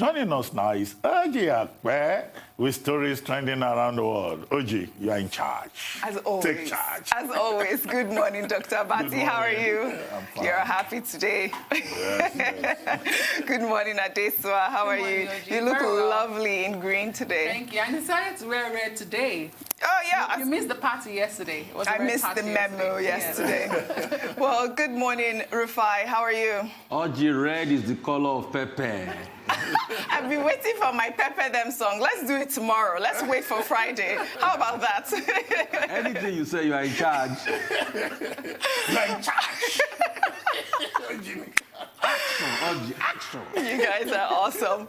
Joining us now is Ojy Okpe with stories trending around the world. Ojy, you are in charge. As always. Take charge. As always. Good morning, Dr. Bati. How are you? Yeah, I'm fine. You're happy today. Yes. Good morning, Adesua. How are you? Ojy. You look Very well. lovely in green today. Thank you. I decided to wear red today. Oh, yeah. You missed the party yesterday. It was a I red missed party the memo yesterday. Yes. Well, good morning, Rufai. How are you? Ojy, red is the color of pepper. I've been waiting for my Pepper Them song. Let's do it tomorrow. Let's wait for Friday. How about that? Anything you say, you are in charge. You are in charge. Ojy, action. You guys are awesome.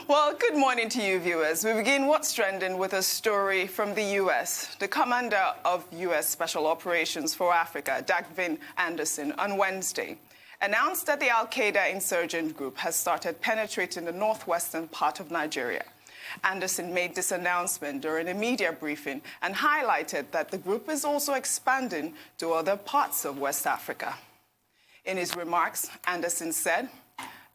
Well, good morning to you, viewers. We begin What's Trending with a story from the U.S. The commander of U.S. Special Operations for Africa, Dagvin Anderson, on Wednesday, announced that the Al-Qaeda insurgent group has started penetrating the northwestern part of Nigeria. Anderson made this announcement during a media briefing and highlighted that the group is also expanding to other parts of West Africa. In his remarks, Anderson said,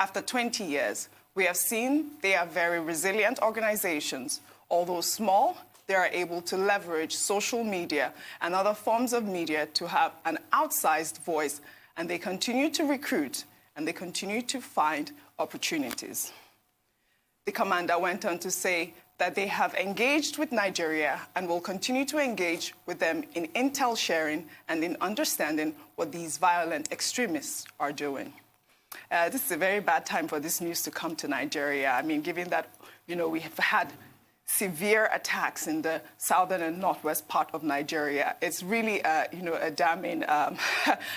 "After 20 years, we have seen they are very resilient organizations. Although small, they are able to leverage social media and other forms of media to have an outsized voice, and they continue to recruit, and they continue to find opportunities." The commander went on to say that they have engaged with Nigeria and will continue to engage with them in intel sharing and in understanding what these violent extremists are doing. This is a very bad time for this news to come to Nigeria. I mean, given that, we have had severe attacks in the southern and northwest part of Nigeria. It's really, a damning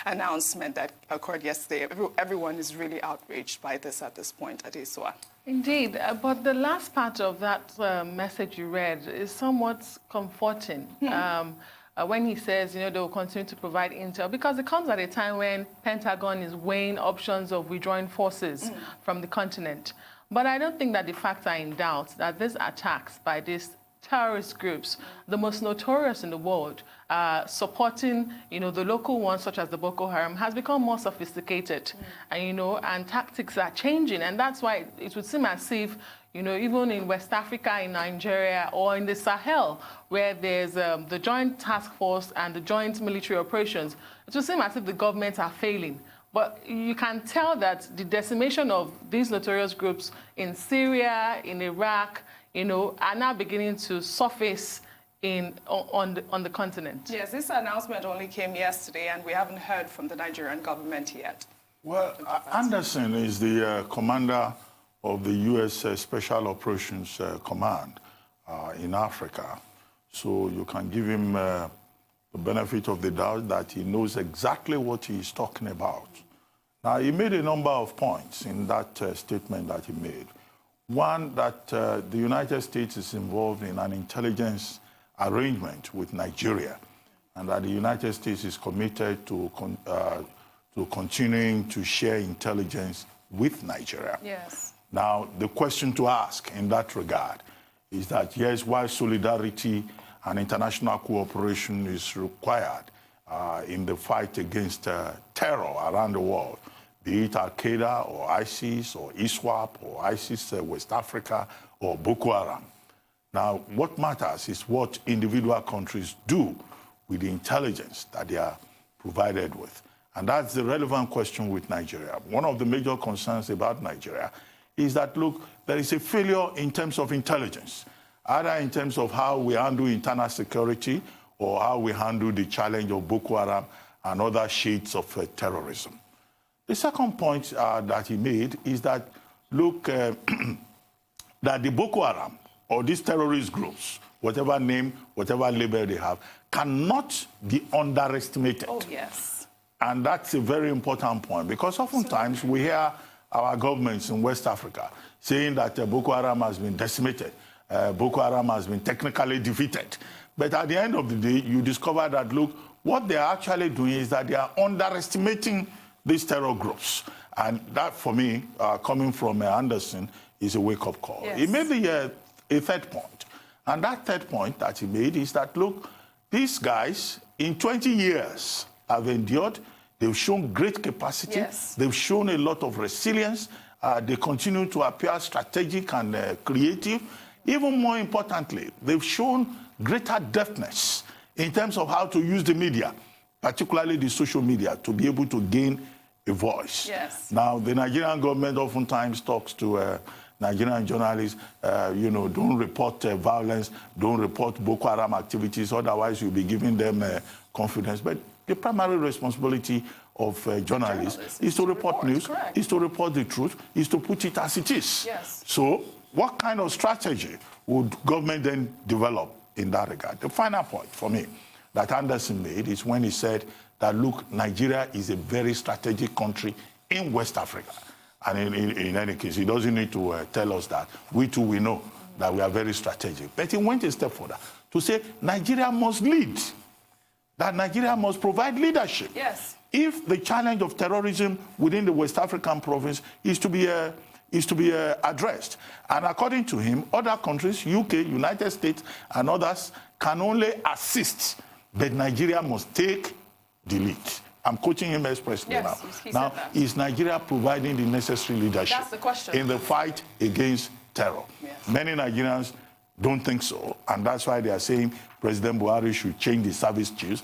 announcement that occurred yesterday. Everyone is really outraged by this at this point, Adesua. Indeed, but the last part of that message you read is somewhat comforting. When he says, they will continue to provide intel, because it comes at a time when Pentagon is weighing options of withdrawing forces from the continent. But I don't think that the facts are in doubt that these attacks by these terrorist groups, the most notorious in the world, supporting, the local ones such as the Boko Haram, has become more sophisticated, and tactics are changing. And that's why it would seem as if, even in West Africa, in Nigeria, or in the Sahel, where there's the joint task force and the joint military operations, it would seem as if the governments are failing. But you can tell that the decimation of these notorious groups in Syria, in Iraq, are now beginning to surface on the continent. Yes, this announcement only came yesterday, and we haven't heard from the Nigerian government yet. Well, Anderson is the commander of the U.S. Special Operations Command in Africa. So you can give him the benefit of the doubt that he knows exactly what he is talking about. Now, he made a number of points in that statement that he made. One, that the United States is involved in an intelligence arrangement with Nigeria, and that the United States is committed to continuing to share intelligence with Nigeria. Yes. Now, the question to ask in that regard is that, yes, while solidarity and international cooperation is required in the fight against terror around the world, be it Al-Qaeda or ISIS or ISWAP or ISIS West Africa or Boko Haram. Now, what matters is what individual countries do with the intelligence that they are provided with. And that's the relevant question with Nigeria. One of the major concerns about Nigeria is that, look, there is a failure in terms of intelligence, either in terms of how we handle internal security or how we handle the challenge of Boko Haram and other shades of terrorism. The second point that he made is that, look, that the Boko Haram or these terrorist groups, whatever name, whatever label they have, cannot be underestimated. Oh, yes. And that's a very important point, because oftentimes we hear our governments in West Africa saying that Boko Haram has been decimated, Boko Haram has been technically defeated. But at the end of the day, you discover that, look, what they're actually doing is that they are underestimating these terror groups. And that, for me, coming from Anderson, is a wake-up call. Yes. He made a third point. And that third point that he made is that, look, these guys, in 20 years, have endured. They've shown great capacity. Yes. They've shown a lot of resilience. They continue to appear strategic and creative. Even more importantly, they've shown greater deftness in terms of how to use the media, particularly the social media, to be able to gain a voice. Yes. Now, the Nigerian government oftentimes talks to Nigerian journalists, don't report violence, don't report Boko Haram activities, otherwise you'll be giving them confidence. But the primary responsibility of journalists is to report news, correct. is to report the truth, is to put it as it is. Yes. So what kind of strategy would government then develop in that regard? The final point for me that Anderson made is when he said that, look, Nigeria is a very strategic country in West Africa. And in any case, he doesn't need to tell us that. We too, we know that we are very strategic. But he went a step further to say Nigeria must lead, that Nigeria must provide leadership. Yes. If the challenge of terrorism within the West African province is to be addressed. And according to him, other countries, UK, United States, and others can only assist, but Nigeria must take the lead. I'm quoting him expressly now. He now, said that. is Nigeria providing the necessary leadership That's the question. in the fight against terror? Yes. Many Nigerians don't think so, and that's why they are saying President Buhari should change the service chiefs.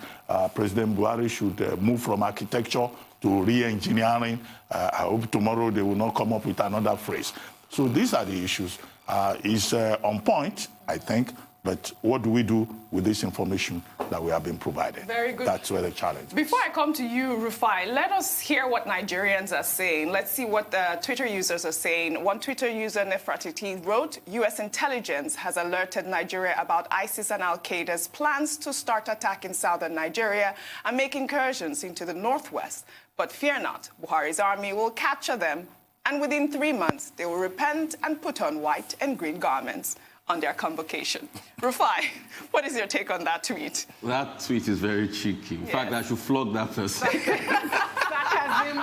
President Buhari should move from architecture to re-engineering. I hope tomorrow they will not come up with another phrase. So these are the issues. It's on point, I think, but what do we do with this information that we have been provided? Very good. That's where the challenge is. Before I come to you, Rufai, let us hear what Nigerians are saying. Let's see what the Twitter users are saying. One Twitter user, Nefratiti, wrote, U.S. intelligence has alerted Nigeria about ISIS and Al-Qaeda's plans to start attacking southern Nigeria and make incursions into the northwest. But fear not, Buhari's army will capture them, and within 3 months, they will repent and put on white and green garments on their convocation. Rufai, what is your take on that tweet? That tweet is very cheeky. In fact, I should flog that person. Sarcasm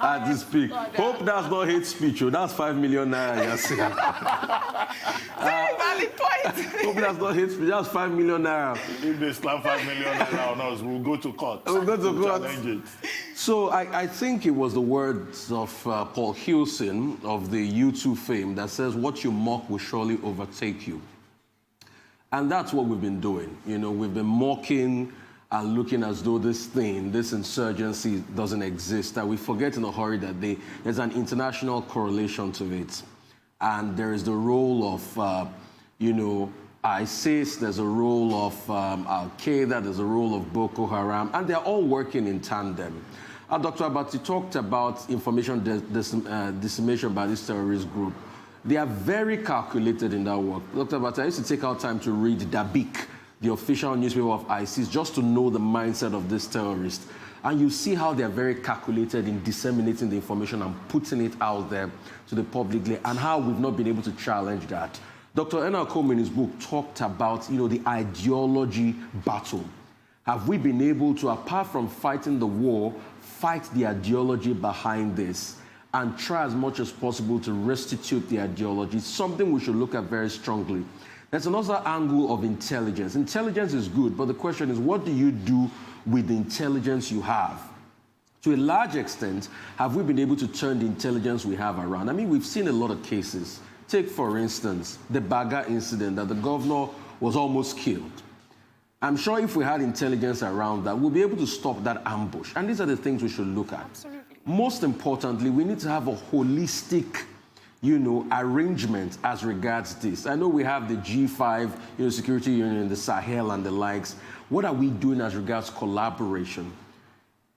At this peak. Hope that's not hate speech. Oh, that's 5 million naira. Yes. Very valid point. Hope that's not hate speech. That's 5 million naira. If they slam 5 million naira on us, we'll go to court. We'll go to court. Challenge it. So I think it was the words of Paul Hewson of the U2 fame that says, what you mock will surely overtake you. And that's what we've been doing. You know, we've been mocking and looking as though this insurgency doesn't exist, that we forget in a hurry that there's an international correlation to it. And there is the role of, ISIS, there's a role of Al-Qaeda, there's a role of Boko Haram, and they're all working in tandem. Dr. Abati talked about information dissemination by this terrorist group. They are very calculated in that work. Dr. Abati, I used to take out time to read Dabik, the official newspaper of ISIS, just to know the mindset of this terrorist. And you see how they're very calculated in disseminating the information and putting it out there to the public, and how we've not been able to challenge that. Dr. Enakome in his book talked about, the ideology battle. Have we been able to, apart from fighting the war, fight the ideology behind this and try as much as possible to restitute the ideology? It's something we should look at very strongly. There's another angle of intelligence. Intelligence is good, but the question is, what do you do with the intelligence you have? To a large extent, have we been able to turn the intelligence we have around? I mean, we've seen a lot of cases. Take, for instance, the Baga incident that the governor was almost killed. I'm sure if we had intelligence around that, we'll be able to stop that ambush. And these are the things we should look at. Absolutely. Most importantly, we need to have a holistic, arrangement as regards this. I know we have the G5, security union, the Sahel and the likes. What are we doing as regards collaboration?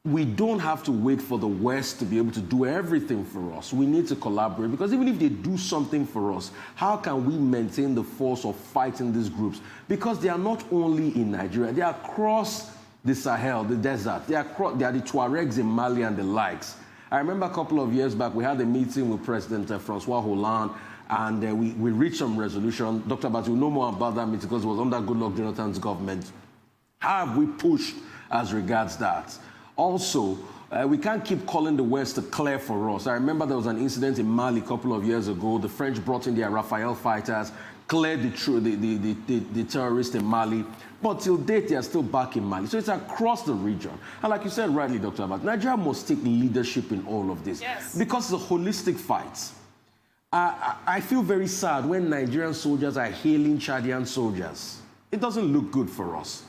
We don't have to wait for the West to be able to do everything for us. We need to collaborate, because even if they do something for us, how can we maintain the force of fighting these groups? Because they are not only in Nigeria, they are across the Sahel, the desert. They are the Tuaregs in Mali and the likes. I remember a couple of years back, we had a meeting with President Francois Hollande, and we reached some resolution. Dr. Abati will know more about that meeting because it was under Goodluck Jonathan's government. How have we pushed as regards that? Also, we can't keep calling the West to clear for us. I remember there was an incident in Mali a couple of years ago. The French brought in their Rafale fighters. clear the terrorists in Mali. But till date, they are still back in Mali. So it's across the region. And like you said rightly, Dr. Abbas, Nigeria must take leadership in all of this. Yes. Because it's a holistic fight. I feel very sad when Nigerian soldiers are hailing Chadian soldiers. It doesn't look good for us.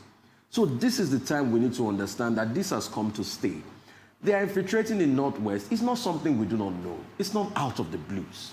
So this is the time we need to understand that this has come to stay. They are infiltrating in Northwest. It's not something we do not know. It's not out of the blues.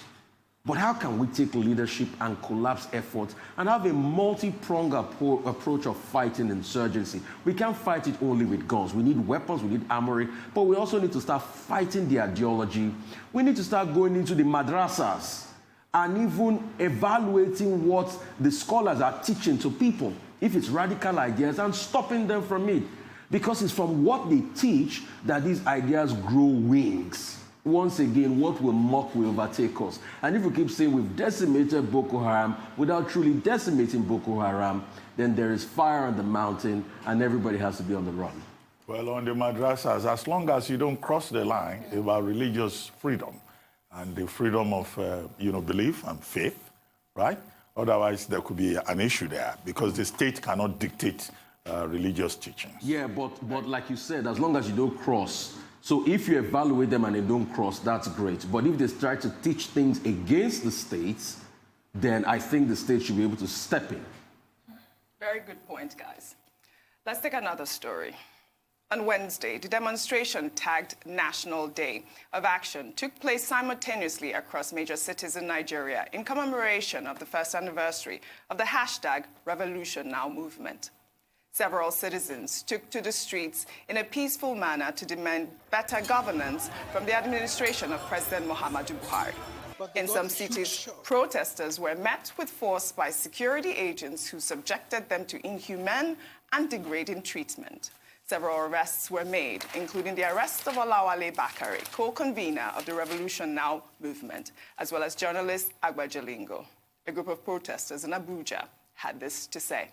But how can we take leadership and collapse efforts and have a multi-pronged approach of fighting insurgency? We can't fight it only with guns. We need weapons, we need armory, but we also need to start fighting the ideology. We need to start going into the madrasas and even evaluating what the scholars are teaching to people, if it's radical ideas, and stopping them from it. Because it's from what they teach that these ideas grow wings. Once again, what will mock will overtake us. And if we keep saying we've decimated Boko Haram without truly decimating Boko Haram, then there is fire on the mountain and everybody has to be on the run. Well, on the madrasas, as long as you don't cross the line about religious freedom and the freedom of belief and faith, right? Otherwise, there could be an issue there because the state cannot dictate religious teachings. Yeah, but like you said, as long as you don't cross. So if you evaluate them and they don't cross, that's great. But if they try to teach things against the states, then I think the state should be able to step in. Very good point, guys. Let's take another story. On Wednesday, the demonstration tagged National Day of Action took place simultaneously across major cities in Nigeria in commemoration of the first anniversary of the #RevolutionNow movement. Several citizens took to the streets in a peaceful manner to demand better governance from the administration of President Muhammadu Buhari. In some cities, protesters were met with force by security agents who subjected them to inhumane and degrading treatment. Several arrests were made, including the arrest of Olawale Bakare, co-convener of the Revolution Now movement, as well as journalist Agba Jalingo. A group of protesters in Abuja had this to say.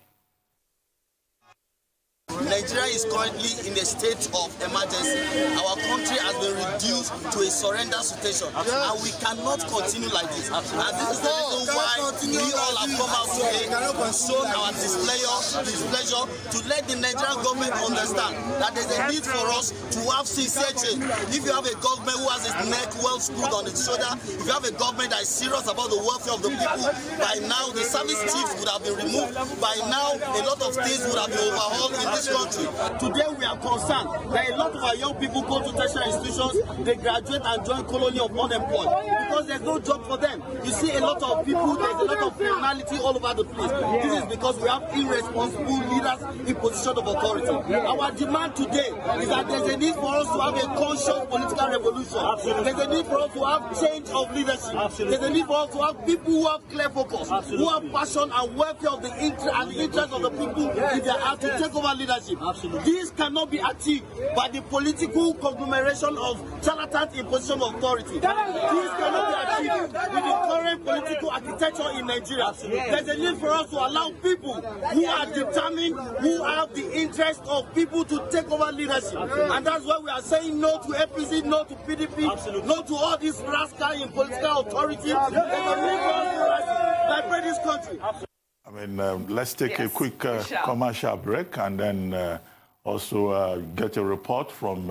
Nigeria is currently in a state of emergency. Our country has been reduced to a surrender situation, and we cannot continue like this. And this is the reason why we all have come out today and shown our displeasure to let the Nigerian government understand that there's a need for us to have sincere change. If you have a government who has its neck well screwed on its shoulder, if you have a government that is serious about the welfare of the people, by now the service chiefs would have been removed. By now, a lot of things would have been overhauled in this country. Today we are concerned that a lot of our young people go to tertiary institutions, they graduate and join colony of unemployed because there's no job for them. You see a lot of people, there's a lot of criminality all over the place. This is because we have irresponsible leaders in position of authority. Our demand today is that there's a need for us to have a conscious political revolution. There's a need for us to have change of leadership. There's a need for us to have people who have clear focus, who have passion and welfare of the interest of the people if they are to take over leadership. This cannot be achieved by the political conglomeration of charlatans in position of authority. This cannot be achieved with the current political architecture in Nigeria. There's a need for us to allow people who are determined, who have the interest of people to take over leadership. And that's why we are saying no to APC, no to PDP, no to all these rascals in political authority. There's a need for us to liberate this country. I mean, let's take a quick commercial break and then also get a report from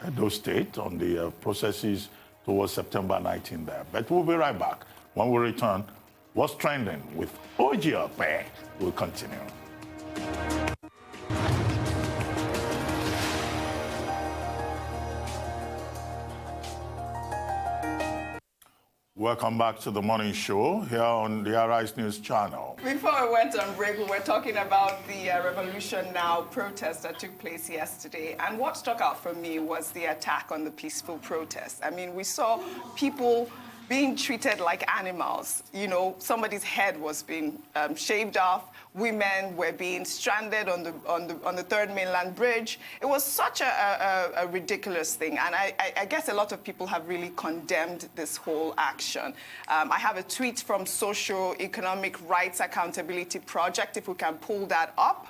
Edo State on the processes towards September 19 there. But we'll be right back. When we return, what's trending with Ojy Okpe will continue. Welcome back to the morning show here on the Arise News channel. Before we went on break, we were talking about the Revolution Now protest that took place yesterday. And what stuck out for me was the attack on the peaceful protest. I mean, we saw people being treated like animals. You know, somebody's head was being shaved off. Women were being stranded on the Third Mainland Bridge. It was such a ridiculous thing, and I guess a lot of people have really condemned this whole action. I have a tweet from Socio-Economic Rights Accountability Project, if we can pull that up.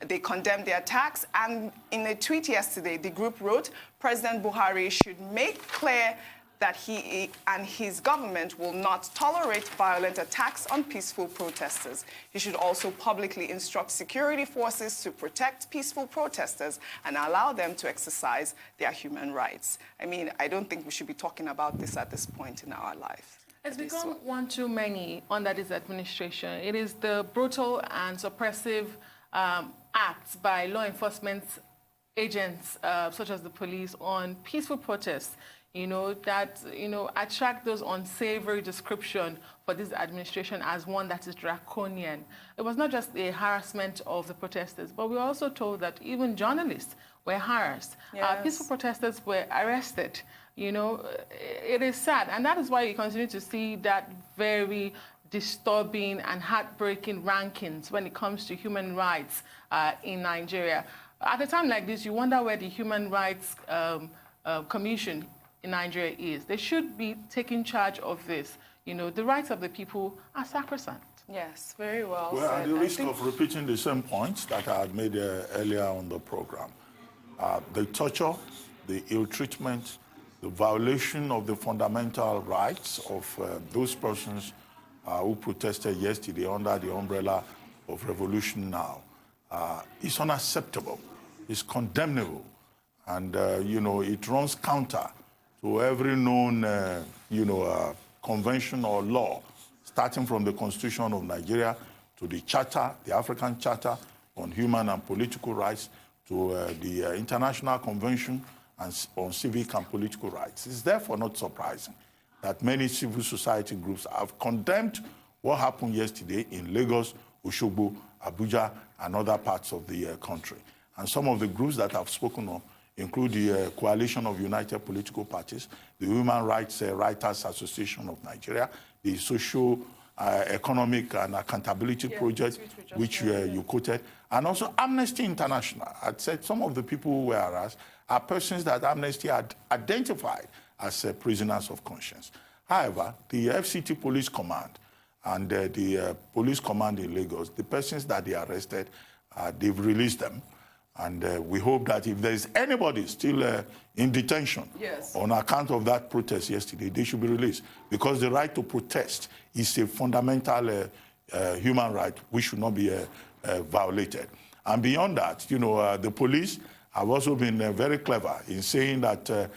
They condemned the attacks, and in a tweet yesterday, the group wrote, President Buhari should make clear that he and his government will not tolerate violent attacks on peaceful protesters. He should also publicly instruct security forces to protect peaceful protesters and allow them to exercise their human rights. I mean, I don't think we should be talking about this at this point in our life. It's become one too many under this administration. It is the brutal and suppressive acts by law enforcement agents, such as the police, on peaceful protests, that, attract those unsavory description for this administration as one that is draconian. It was not just a harassment of the protesters, but we were also told that even journalists were harassed. Yes. Peaceful protesters were arrested. It is sad, and that is why you continue to see that very disturbing and heartbreaking rankings when it comes to human rights in Nigeria. At a time like this, you wonder where the Human Rights Commission in Nigeria is. They should be taking charge of this. The rights of the people are sacrosanct. Yes, very well Well, said. at the risk of repeating the same points that I had made earlier on the program, the torture, the ill treatment, the violation of the fundamental rights of those persons who protested yesterday under the umbrella of Revolution Now is unacceptable. It's condemnable. And, it runs counter to every known, convention or law, starting from the Constitution of Nigeria to the Charter, the African Charter on Human and Political Rights, to the International Convention on Civic and Political Rights. It's therefore not surprising that many civil society groups have condemned what happened yesterday in Lagos, Osogbo, Abuja, and other parts of the country. And some of the groups that I've spoken of include the Coalition of United Political Parties, the Human Rights Writers Association of Nigeria, the Social Economic and Accountability Project, which you quoted, and also Amnesty International. I'd said some of the people who were harassed are persons that Amnesty had identified as prisoners of conscience. However, the FCT Police Command and the Police Command in Lagos, the persons that they arrested, they've released them. And we hope that if there is anybody still in detention on account of that protest yesterday, they should be released. Because the right to protest is a fundamental human right which should not be violated. And beyond that, the police have also been very clever in saying that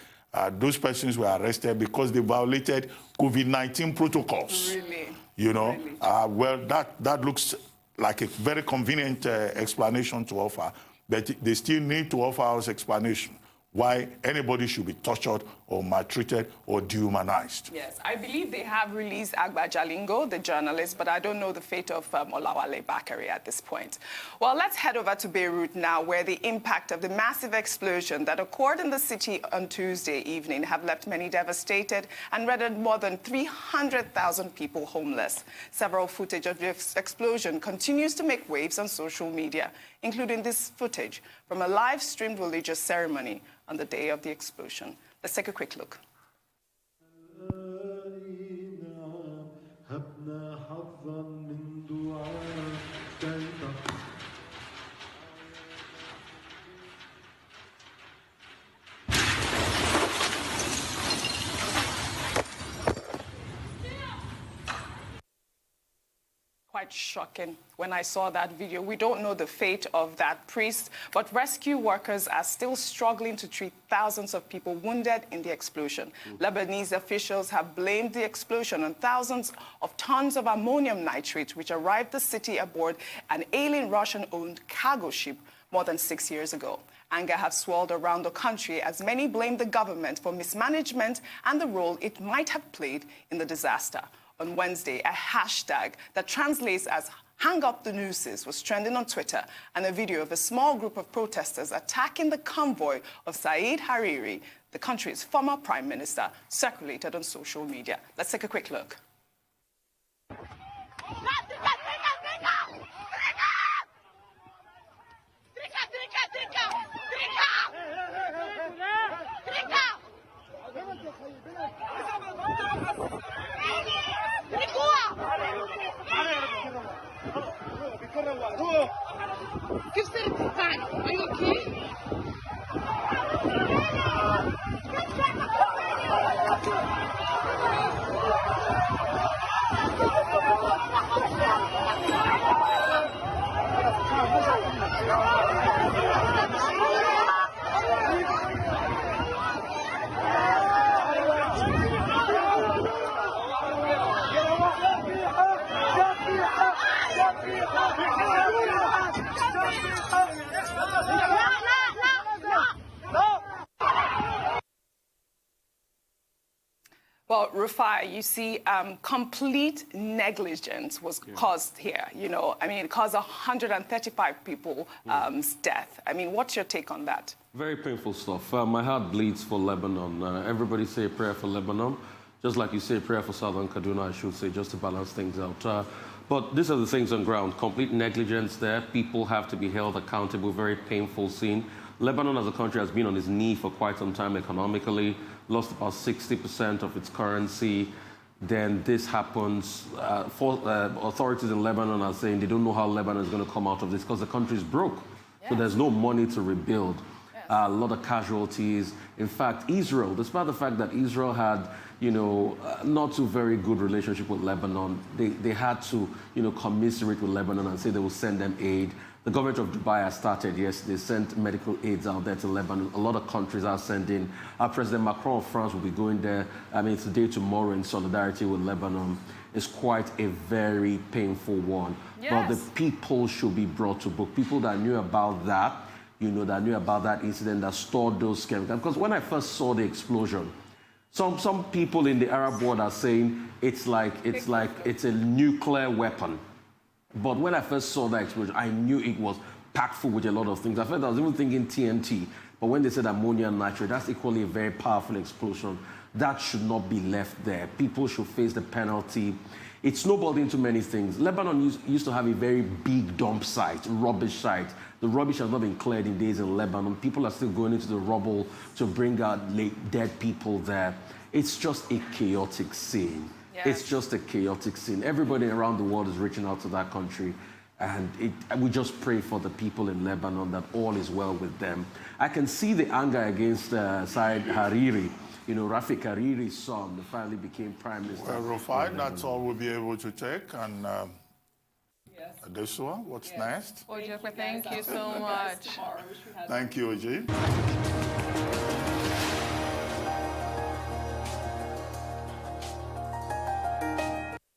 those persons were arrested because they violated COVID-19 protocols. Really? Really? Well, that looks like a very convenient explanation to offer. But they still need to offer us explanation why anybody should be tortured or maltreated or dehumanized. Yes, I believe they have released Agba Jalingo, the journalist, but I don't know the fate of Olawale Bakari at this point. Well, let's head over to Beirut now, where the impact of the massive explosion that occurred in the city on Tuesday evening have left many devastated and rendered more than 300,000 people homeless. Several footage of this explosion continues to make waves on social media, including this footage from a live-streamed religious ceremony on the day of the explosion. Let's take a quick look. Quite shocking when I saw that video. We don't know the fate of that priest, but rescue workers are still struggling to treat thousands of people wounded in the explosion. Lebanese officials have blamed the explosion on thousands of tons of ammonium nitrate, which arrived the city aboard an alien Russian-owned cargo ship more than 6 years ago. Anger has swelled around the country as many blame the government for mismanagement and the role it might have played in the disaster. On Wednesday, a hashtag that translates as "Hang Up the Nooses" was trending on Twitter, and a video of a small group of protesters attacking the convoy of Saeed Hariri, the country's former prime minister, circulated on social media. Let's take a quick look. Are you okay? Well, Rufai, you see, complete negligence was caused here. You know, I mean, it caused 135 people's death. I mean, what's your take on that? Very painful stuff. My heart bleeds for Lebanon. Everybody say a prayer for Lebanon. Just like you say a prayer for Southern Kaduna, I should say, just to balance things out. But these are the things on ground. Complete negligence there. People have to be held accountable. Very painful scene. Lebanon as a country has been on its knee for quite some time economically, lost about 60% of its currency. Then this happens. Authorities in Lebanon are saying they don't know how Lebanon is going to come out of this because the country is broke. Yes. So there's no money to rebuild. Yes. A lot of casualties. In fact, Israel, despite the fact that Israel had, you know, not too very good relationship with Lebanon, they had to, you know, commiserate with Lebanon and say they will send them aid. The government of Dubai has started, yes, they sent medical aids out there to Lebanon. A lot of countries are sending. President Macron of France will be going there, I mean, today, tomorrow, in solidarity with Lebanon. It's quite a very painful one. Yes. But the people should be brought to book. People that knew about that, you know, that knew about that incident, that stored those chemicals. Because when I first saw the explosion, some people in the Arab world are saying it's a nuclear weapon. But when I first saw that explosion, I knew it was packed full with a lot of things. I was even thinking TNT. But when they said ammonia and nitrate, that's equally a very powerful explosion. That should not be left there. People should face the penalty. It snowballed into many things. Lebanon used to have a very big dump site, rubbish site. The rubbish has not been cleared in days in Lebanon. People are still going into the rubble to bring out dead people there. It's just a chaotic scene. Yes. It's just a chaotic scene. Everybody around the world is reaching out to that country. And we just pray for the people in Lebanon that all is well with them. I can see the anger against Said Hariri. You know, Rafik Hariri's son finally became prime minister. Well, Rufai, that's all we'll be able to take. And Adesua, what's next? Ojy Okpe, thank you so much. Thank you, Ojy.